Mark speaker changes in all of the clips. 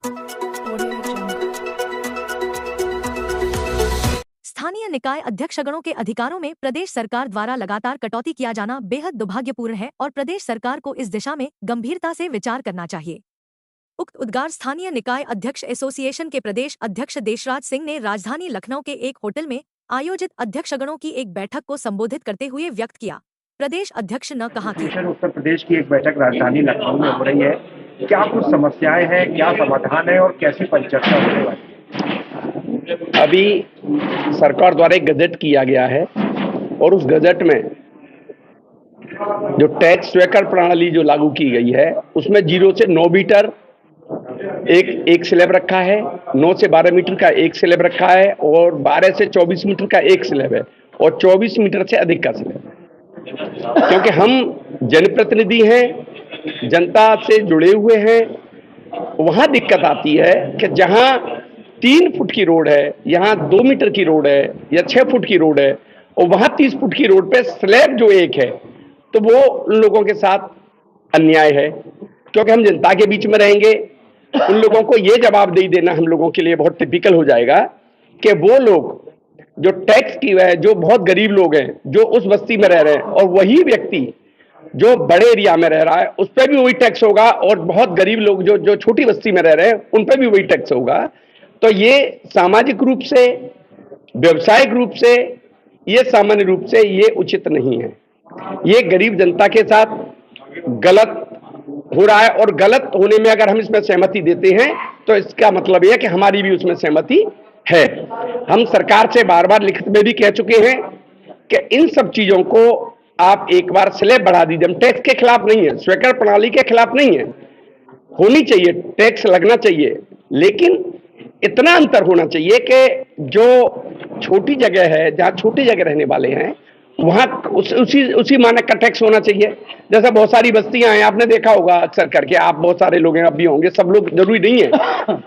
Speaker 1: स्थानीय निकाय अध्यक्षगणों के अधिकारों में प्रदेश सरकार द्वारा लगातार कटौती किया जाना बेहद दुर्भाग्यपूर्ण है और प्रदेश सरकार को इस दिशा में गंभीरता से विचार करना चाहिए। उक्त उद्गार स्थानीय निकाय अध्यक्ष एसोसिएशन के प्रदेश अध्यक्ष देशराज सिंह ने राजधानी लखनऊ के एक होटल में आयोजित अध्यक्षगणों की एक बैठक को संबोधित करते हुए व्यक्त किया। प्रदेश अध्यक्ष ने कहा कि
Speaker 2: उत्तर प्रदेश की एक बैठक राजधानी लखनऊ में हो रही है, क्या कुछ समस्याएं हैं, क्या समाधान है और कैसी परिचर्चा होने वाली है?
Speaker 3: अभी सरकार द्वारा एक गजट किया गया है और उस गजट में जो टैक्स स्वीकार प्रणाली जो लागू की गई है उसमें 0 से 9 मीटर एक स्लैब रखा है, 9 से 12 मीटर का एक स्लैब रखा है और 12 से 24 मीटर का एक स्लैब है और 24 मीटर से अधिक का स्लैब है। क्योंकि हम जनप्रतिनिधि हैं, जनता से जुड़े हुए हैं, वहां दिक्कत आती है कि जहां 3 फुट की रोड है, यहाँ 2 मीटर की रोड है या 6 फुट की रोड है और वहां 30 फुट की रोड पे स्लैब जो एक है, तो वो उन लोगों के साथ अन्याय है। क्योंकि हम जनता के बीच में रहेंगे, उन लोगों को ये जवाबदेही देना हम लोगों के लिए बहुत टिपिकल हो जाएगा कि वो लोग जो टैक्स की वजह, जो बहुत गरीब लोग हैं जो उस बस्ती में रह रहे हैं और वही व्यक्ति जो बड़े एरिया में रह रहा है उस पर भी वही टैक्स होगा और बहुत गरीब लोग जो छोटी बस्ती में रह रहे हैं उन पर भी वही टैक्स होगा। तो ये सामाजिक रूप से, व्यवसायिक रूप से, ये सामान्य रूप से ये उचित नहीं है। ये गरीब जनता के साथ गलत हो रहा है और गलत होने में अगर हम इसमें सहमति देते हैं तो इसका मतलब यह है कि हमारी भी उसमें सहमति है। हम सरकार से बार बार लिखित में भी कह चुके हैं कि इन सब चीजों को आप एक बार स्लैब बढ़ा दीजिए। हम टैक्स के खिलाफ नहीं है, स्वीकार प्रणाली के खिलाफ नहीं है, होनी चाहिए, टैक्स लगना चाहिए, लेकिन इतना अंतर होना चाहिए कि जो छोटी जगह है, जहां छोटी जगह रहने वाले हैं, वहां उसी मानक का टैक्स होना चाहिए। जैसे बहुत सारी बस्तियां हैं, आपने देखा होगा अक्सर करके, आप बहुत सारे लोग हैं, अब भी होंगे, सब लोग जरूरी नहीं है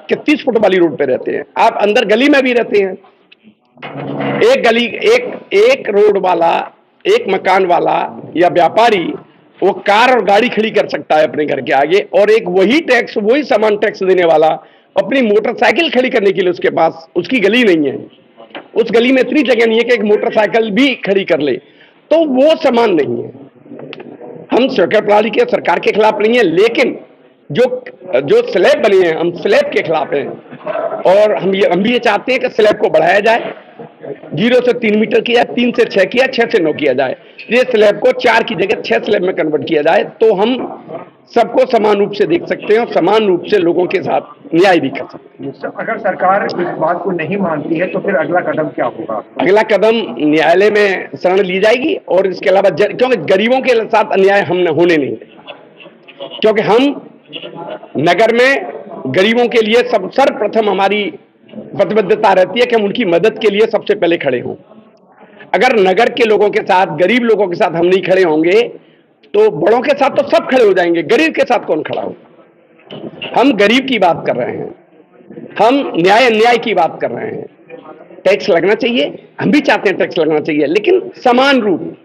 Speaker 3: कि 30 फुट वाली रोड पे रहते हैं, आप अंदर गली में भी रहते हैं। एक गली, एक रोड वाला, एक मकान वाला या व्यापारी वो कार और गाड़ी खड़ी कर सकता है अपने घर के आगे, और एक वही टैक्स, वही सामान टैक्स देने वाला अपनी मोटरसाइकिल खड़ी करने के लिए उसके पास, उसकी गली नहीं है, उस गली में इतनी जगह नहीं है कि एक मोटरसाइकिल भी खड़ी कर ले, तो वो समान नहीं है। हम स्वीकार प्रणाली के सरकार के खिलाफ नहीं है, लेकिन जो स्लैब बने हैं, हम स्लैब के खिलाफ हैं और हम भी ये चाहते हैं कि स्लैब को बढ़ाया जाए, 0 से 3 मीटर किया, 3 से 6 किया, 6 से 9 किया जाए, ये स्लैब को 4 की जगह 6 स्लैब में कन्वर्ट किया जाए, तो हम सबको समान रूप से देख सकते हैं और समान रूप से लोगों के साथ न्याय भी कर सकते हैं।
Speaker 2: अगर सरकार इस बात को नहीं मानती है तो फिर अगला कदम क्या होगा?
Speaker 3: अगला कदम न्यायालय में शरण ली जाएगी और इसके अलावा क्योंकि गरीबों के साथ अन्याय हम होने नहीं देंगे, क्योंकि हम नगर में गरीबों के लिए सर्वप्रथम हमारी प्रतिबद्धता रहती है कि हम उनकी मदद के लिए सबसे पहले खड़े हों। अगर नगर के लोगों के साथ, गरीब लोगों के साथ हम नहीं खड़े होंगे तो बड़ों के साथ तो सब खड़े हो जाएंगे, गरीब के साथ कौन खड़ा हो? हम गरीब की बात कर रहे हैं, हम न्याय अन्याय की बात कर रहे हैं। टैक्स लगना चाहिए, हम भी चाहते हैं टैक्स लगना चाहिए, लेकिन समान रूप,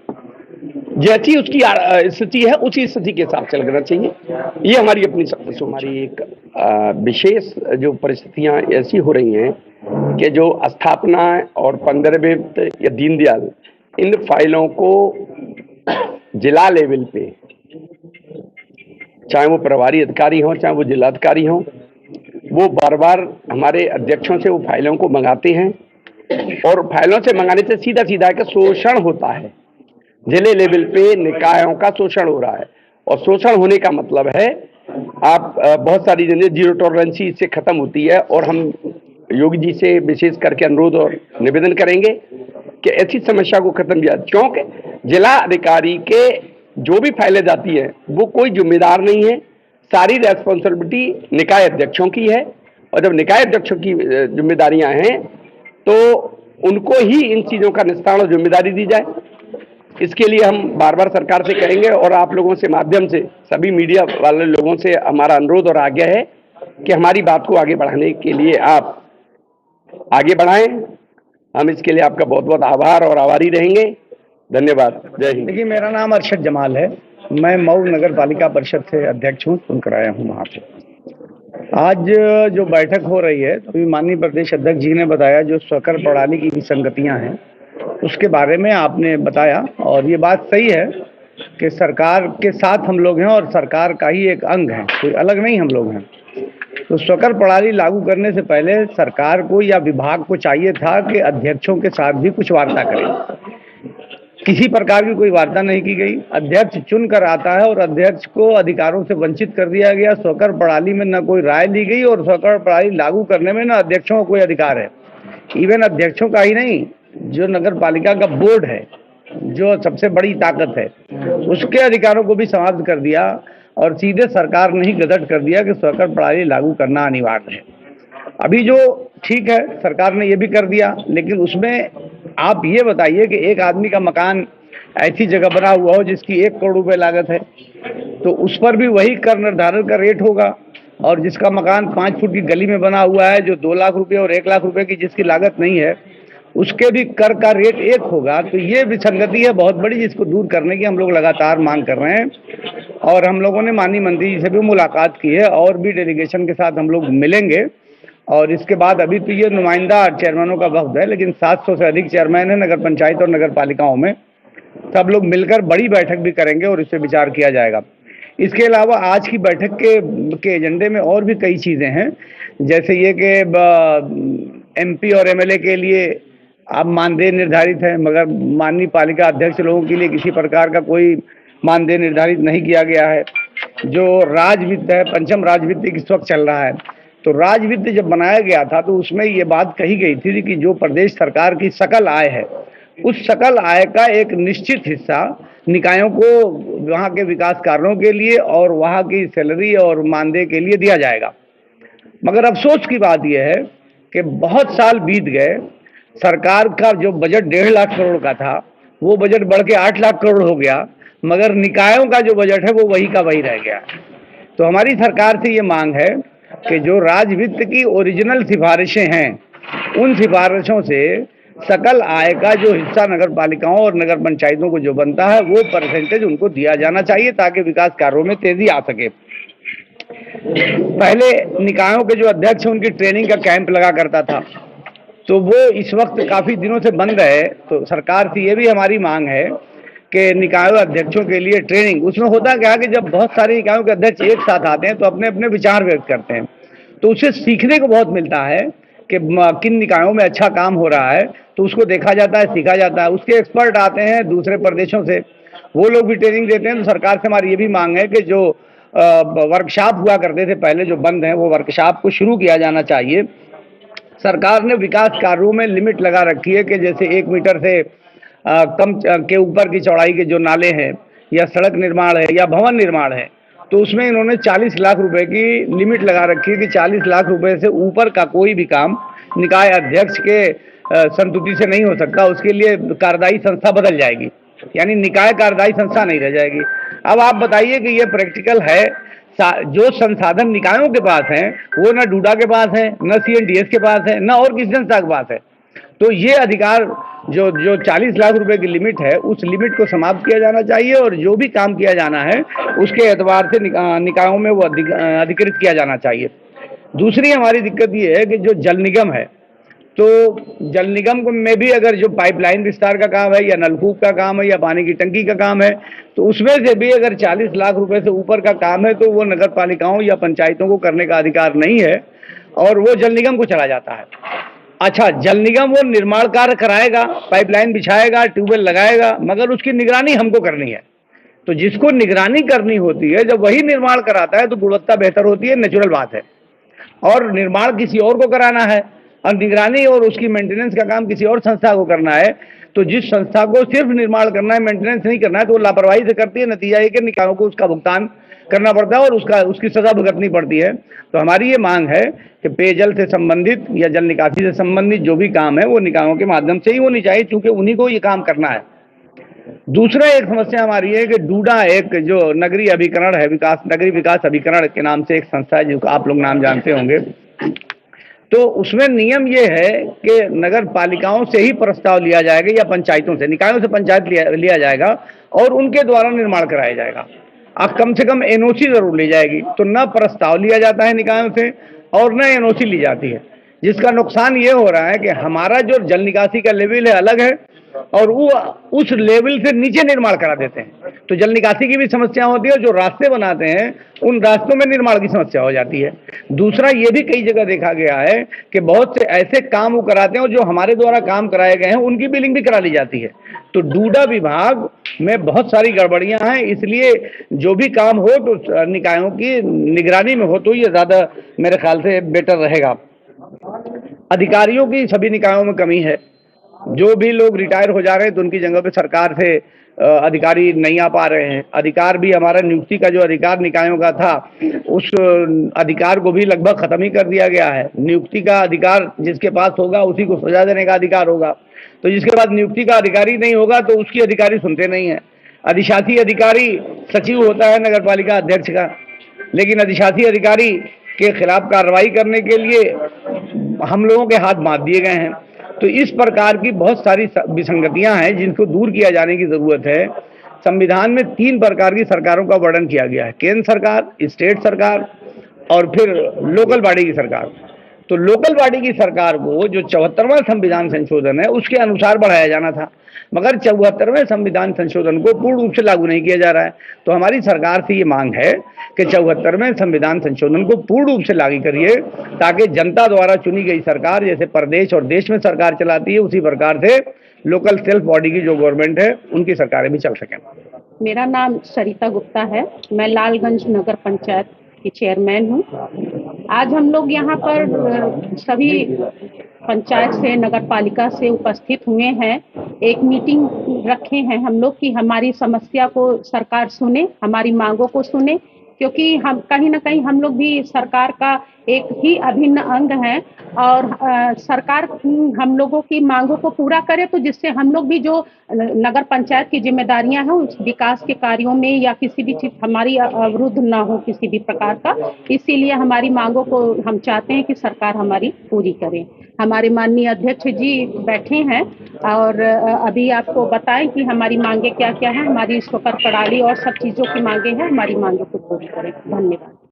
Speaker 3: जैसी उसकी स्थिति है उसी स्थिति के हिसाब से लगना चाहिए। ये हमारी अपनी हमारी एक विशेष जो परिस्थितियां ऐसी हो रही हैं कि जो स्थापना और 15वें या दीनदयाल, इन फाइलों को जिला लेवल पे, चाहे वो प्रभारी अधिकारी हों, चाहे वो जिलाधिकारी हों, वो बार बार हमारे अध्यक्षों से वो फाइलों को मंगाते हैं और फाइलों से मंगाने से सीधा सीधा कि शोषण होता है, जिले लेवल पे निकायों का शोषण हो रहा है। और शोषण होने का मतलब है, आप बहुत सारी जगह जीरो टॉलरेंसी इससे खत्म होती है और हम योगी जी से विशेष करके अनुरोध और निवेदन करेंगे कि ऐसी समस्या को खत्म किया, क्योंकि जिला अधिकारी के जो भी फाइलें जाती है वो कोई जिम्मेदार नहीं है, सारी रेस्पॉन्सिबिलिटी निकाय अध्यक्षों की है और जब निकाय अध्यक्षों की जिम्मेदारियां हैं तो उनको ही इन चीजों का निस्तारण और जिम्मेदारी दी जाए। इसके लिए हम बार बार सरकार से कहेंगे और आप लोगों से माध्यम से, सभी मीडिया वाले लोगों से हमारा अनुरोध और आज्ञा है कि हमारी बात को आगे बढ़ाने के लिए आप आगे बढ़ाएं। हम इसके लिए आपका बहुत बहुत आभार और आभारी रहेंगे। धन्यवाद। जय हिंद।
Speaker 4: देखिए, मेरा नाम अरशद जमाल है, मैं मऊ नगर पालिका परिषद से अध्यक्ष हूँ, चुन कर आया हूँ वहाँ पे। आज जो बैठक हो रही है, तो माननीय प्रदेश अध्यक्ष जी ने बताया जो स्वकर प्रणाली की विसंगतियां हैं उसके बारे में आपने बताया, और ये बात सही है कि सरकार के साथ हम लोग हैं और सरकार का ही एक अंग है, कोई अलग नहीं हम लोग हैं। तो स्वकर प्रणाली लागू करने से पहले सरकार को या विभाग को चाहिए था कि अध्यक्षों के साथ भी कुछ वार्ता करें। किसी प्रकार की कोई वार्ता नहीं की गई। अध्यक्ष चुन कर आता है और अध्यक्ष को अधिकारों से वंचित कर दिया गया। स्वकर प्रणाली में न कोई राय ली गई और स्वकर प्रणाली लागू करने में न अध्यक्षों को कोई अधिकार है। इवन अध्यक्षों का ही नहीं, जो नगर पालिका का बोर्ड है, जो सबसे बड़ी ताकत है, उसके अधिकारों को भी समाप्त कर दिया और सीधे सरकार ने ही गजट कर दिया कि स्वकर प्रणाली लागू करना अनिवार्य है। अभी जो ठीक है, सरकार ने ये भी कर दिया, लेकिन उसमें आप ये बताइए कि एक आदमी का मकान ऐसी जगह बना हुआ हो जिसकी 1 करोड़ रुपए लागत है, तो उस पर भी वही कर निर्धारण का रेट होगा, और जिसका मकान 5 फुट की गली में बना हुआ है, जो 2 लाख रुपए और 1 लाख रुपए की जिसकी लागत नहीं है, उसके भी कर का रेट एक होगा। तो ये विसंगति है बहुत बड़ी, जिसको दूर करने की हम लोग लगातार मांग कर रहे हैं। और हम लोगों ने माननीय मंत्री जी से भी मुलाकात की है और भी डेलीगेशन के साथ हम लोग मिलेंगे। और इसके बाद अभी तो ये नुमाइंदा चेयरमैनों का वक्त है, लेकिन 700 से अधिक चेयरमैन है नगर पंचायत और नगर पालिकाओं में। सब लोग मिलकर बड़ी बैठक भी करेंगे और इस पर विचार किया जाएगा। इसके अलावा आज की बैठक के एजेंडे में और भी कई चीज़ें हैं, जैसे ये कि एमपी और एमएलए के लिए अब मानदेय निर्धारित है, मगर माननीय पालिका अध्यक्ष लोगों के लिए किसी प्रकार का कोई मानदेय निर्धारित नहीं किया गया है। जो राजवित्त है, पंचम राजवित्त इस वक्त चल रहा है, तो राजवित्त जब बनाया गया था तो उसमें ये बात कही गई थी कि जो प्रदेश सरकार की सकल आय है, उस सकल आय का एक निश्चित हिस्सा निकायों को वहाँ के विकास कार्यों के लिए और वहाँ की सैलरी और मानदेय के लिए दिया जाएगा। मगर अफसोस की बात यह है कि बहुत साल बीत गए, सरकार का जो बजट 1.5 लाख करोड़ का था, वो बजट बढ़ के 8 लाख करोड़ हो गया, मगर निकायों का जो बजट है वो वही का वही रह गया। तो हमारी सरकार से ये मांग है कि जो राजवित्त की ओरिजिनल सिफारिशें हैं, उन सिफारिशों से सकल आय का जो हिस्सा नगर पालिकाओं और नगर पंचायतों को जो बनता है, वो परसेंटेज उनको दिया जाना चाहिए ताकि विकास कार्यों में तेजी आ सके। पहले निकायों के जो अध्यक्ष हैं उनकी ट्रेनिंग का कैंप लगा करता था, तो वो इस वक्त काफ़ी दिनों से बंद है। तो सरकार से ये भी हमारी मांग है कि निकायों अध्यक्षों के लिए ट्रेनिंग, उसमें होता क्या है कि जब बहुत सारे निकायों के अध्यक्ष एक साथ आते हैं तो अपने अपने विचार व्यक्त करते हैं, तो उससे सीखने को बहुत मिलता है कि किन निकायों में अच्छा काम हो रहा है, तो उसको देखा जाता है, सीखा जाता है। उसके एक्सपर्ट आते हैं दूसरे प्रदेशों से, वो लोग भी ट्रेनिंग देते हैं। तो सरकार से हमारी ये भी मांग है कि जो वर्कशॉप हुआ करते थे पहले, जो बंद हैं, वो वर्कशॉप को शुरू किया जाना चाहिए। सरकार ने विकास कार्यों में लिमिट लगा रखी है कि जैसे 1 मीटर से कम के ऊपर की चौड़ाई के जो नाले हैं या सड़क निर्माण है या भवन निर्माण है, तो उसमें इन्होंने 40 लाख रुपए की लिमिट लगा रखी है कि 40 लाख रुपए से ऊपर का कोई भी काम निकाय अध्यक्ष के संतुष्टि से नहीं हो सकता। उसके लिए कार्यदायी संस्था बदल जाएगी, यानी निकाय कार्यदायी संस्था नहीं रह जाएगी। अब आप बताइए कि ये प्रैक्टिकल है? जो संसाधन निकायों के पास हैं वो न डूडा के पास है, न सीएनडीएस के पास है, न और किसी संस्था के पास है। तो ये अधिकार जो 40 लाख रुपए की लिमिट है, उस लिमिट को समाप्त किया जाना चाहिए और जो भी काम किया जाना है उसके एतबार से निकायों में वो अधिकृत किया जाना चाहिए। दूसरी हमारी दिक्कत ये है कि जो जल निगम है, तो जल निगम में भी अगर जो पाइपलाइन विस्तार का काम है या नलकूप का काम है या पानी की टंकी का काम है, तो उसमें से भी अगर 40 लाख रुपए से ऊपर का काम है तो वो नगर पालिकाओं या पंचायतों को करने का अधिकार नहीं है और वो जल निगम को चला जाता है। अच्छा, जल निगम वो निर्माण कार्य कराएगा, पाइपलाइन बिछाएगा, ट्यूबवेल लगाएगा, मगर उसकी निगरानी हमको करनी है। तो जिसको निगरानी करनी होती है, जब वही निर्माण कराता है तो गुणवत्ता बेहतर होती है, नेचुरल बात है। और निर्माण किसी और को कराना है और निगरानी और उसकी मेंटेनेंस का काम किसी और संस्था को करना है, तो जिस संस्था को सिर्फ निर्माण करना है, मेंटेनेंस नहीं करना है, तो वो लापरवाही से करती है। नतीजा ये कि निकायों को उसका भुगतान करना पड़ता है और उसकी सजा भुगतनी पड़ती है। तो हमारी ये मांग है कि पेयजल से संबंधित या जल निकासी से संबंधित जो भी काम है वो निकायों के माध्यम से ही होनी चाहिए, क्योंकि उन्हीं को ये काम करना है। दूसरा एक समस्या हमारी है कि डूडा एक जो नगरीय अभिकरण है, नगरीय विकास अभिकरण के नाम से एक संस्था है, जो आप लोग नाम जानते होंगे। तो उसमें नियम ये है कि नगर पालिकाओं से ही प्रस्ताव लिया जाएगा या पंचायतों से, निकायों से पंचायत लिया जाएगा और उनके द्वारा निर्माण कराया जाएगा। कम से कम एनओसी जरूर ली जाएगी। तो न प्रस्ताव लिया जाता है निकायों से और न एनओसी ली जाती है, जिसका नुकसान ये हो रहा है कि हमारा जो जल निकासी का लेवल है अलग है और वो उस लेवल से नीचे निर्माण करा देते हैं। तो जल निकासी की भी समस्या होती है, जो रास्ते बनाते हैं उन रास्तों में निर्माण की समस्या हो जाती है। दूसरा ये भी कई जगह देखा गया है कि बहुत से ऐसे काम वो कराते हैं और जो हमारे द्वारा काम कराए गए हैं उनकी बिलिंग भी करा ली जाती है। तो डूडा विभाग में बहुत सारी गड़बड़ियां हैं, इसलिए जो भी काम हो तो निकायों की निगरानी में हो तो ये ज्यादा मेरे ख्याल से बेटर रहेगा। अधिकारियों की सभी निकायों में कमी है। जो भी लोग रिटायर हो जा रहे हैं तो उनकी जगह पे सरकार से अधिकारी नहीं आ पा रहे हैं। अधिकार भी हमारा नियुक्ति का जो अधिकार निकायों का था उस अधिकार को भी लगभग खत्म ही कर दिया गया है। नियुक्ति का अधिकार जिसके पास होगा उसी को सजा देने का अधिकार होगा, तो जिसके पास नियुक्ति का अधिकारी नहीं होगा तो उसकी अधिकारी सुनते नहीं है। अधिशासी अधिकारी सचिव होता है नगर पालिका अध्यक्ष का, लेकिन अधिशासी अधिकारी के खिलाफ कार्रवाई करने के लिए हम लोगों के हाथ बांध दिए गए हैं। तो इस प्रकार की बहुत सारी विसंगतियां हैं जिनको दूर किया जाने की जरूरत है। संविधान में 3 प्रकार की सरकारों का वर्णन किया गया है, केंद्र सरकार, स्टेट सरकार और फिर लोकल बॉडी की सरकार। तो लोकल बॉडी की सरकार को जो 74वां संविधान संशोधन है उसके अनुसार बढ़ाया जाना था, मगर 74वें संविधान संशोधन को पूर्ण रूप से लागू नहीं किया जा रहा है। तो हमारी सरकार से ये मांग है कि 74वें संविधान संशोधन को पूर्ण रूप से लागू करिए, ताकि जनता द्वारा चुनी गई सरकार जैसे प्रदेश और देश में सरकार चलाती है उसी प्रकार से लोकल सेल्फ बॉडी की जो गवर्नमेंट है उनकी सरकारें भी चल सकें।
Speaker 5: मेरा नाम सरिता गुप्ता है, मैं लालगंज नगर पंचायत की चेयरमैन हूँ। आज हम लोग यहाँ पर सभी पंचायत से नगर पालिका से उपस्थित हुए हैं। एक मीटिंग रखे हैं हम लोग कि हमारी समस्या को सरकार सुने, हमारी मांगों को सुने, क्योंकि हम कहीं ना कहीं हम लोग भी सरकार का एक ही अभिन्न अंग हैं और सरकार हम लोगों की मांगों को पूरा करे, तो जिससे हम लोग भी जो नगर पंचायत की जिम्मेदारियां हैं उस विकास के कार्यों में या किसी भी चीज हमारी अवरुद्ध ना हो किसी भी प्रकार का। इसीलिए हमारी मांगों को हम चाहते हैं कि सरकार हमारी पूरी करे। हमारे माननीय अध्यक्ष जी बैठे हैं और अभी आपको बताएं कि हमारी मांगे क्या क्या हैं। हमारी स्वकर प्रणाली और सब चीजों की मांगे हैं, हमारी मांगों को पूरी करें। धन्यवाद।